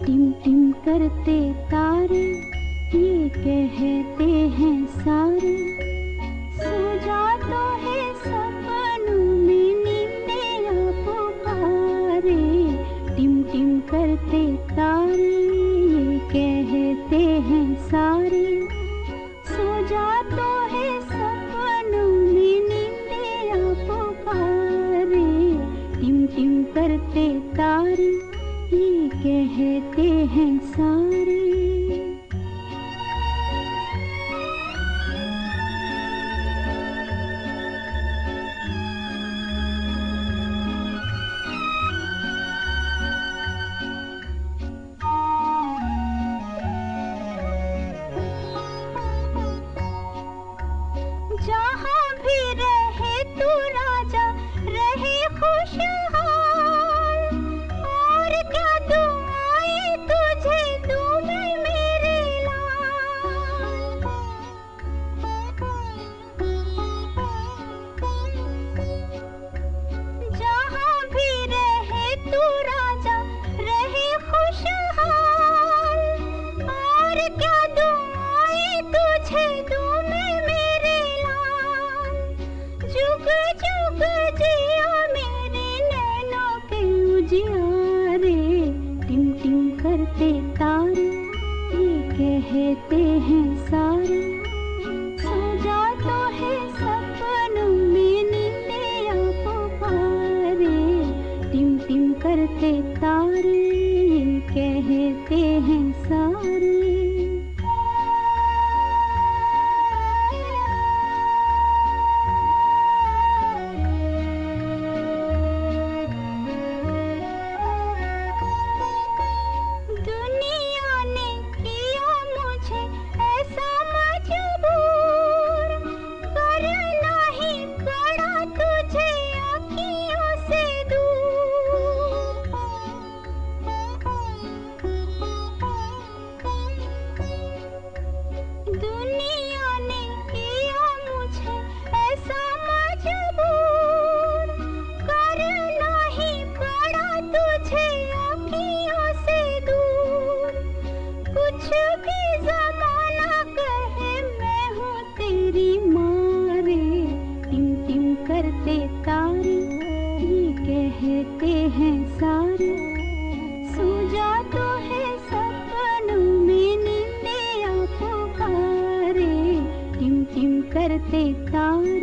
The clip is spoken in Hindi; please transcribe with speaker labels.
Speaker 1: टिम टिम करते तारे ये कहते हैं सारे, सो जा तो है सपनों में नींदिया पुकारे। टिम टिम करते तारे ये कहते हैं सारे, सो जा तो है सपनों में नींदिया पुकारे। टिम टिम करते तारे ये कहते हैं सारे। जहाँ भी रहे तू राजा रहे खुशहाल, और क्या दुआएं तुझे दूं मैं मेरे लाल। जहाँ भी रहे तू राजा रहे खुशहाल, और क्या दुआएं तुझे दूं मैं मेरे लाल। जुग जुग जिया मेरे नैनों के उजियारे। टिम टिम करते तारे ये कहते हैं सारे, सो जा तो है सपनों में नींदिया पुकारे। टिम टिम करते तारे ये कहते हैं सारे। दुनिया ने किया मुझे ऐसा मजबूर, करना ही पड़ा तुझे आँखियों से दूर। दुनिया ने किया मुझे ऐसा मजबूर, करना ही पड़ा तुझे आँखियों से दूर। कुछ भी ज़माना कहे मैं हूँ तेरी मारे। टिम टिम करते तारे ये कहते हैं सारे, सो जा तो है सपनों में नींदिया पुकारे। टिम टिम करते तारे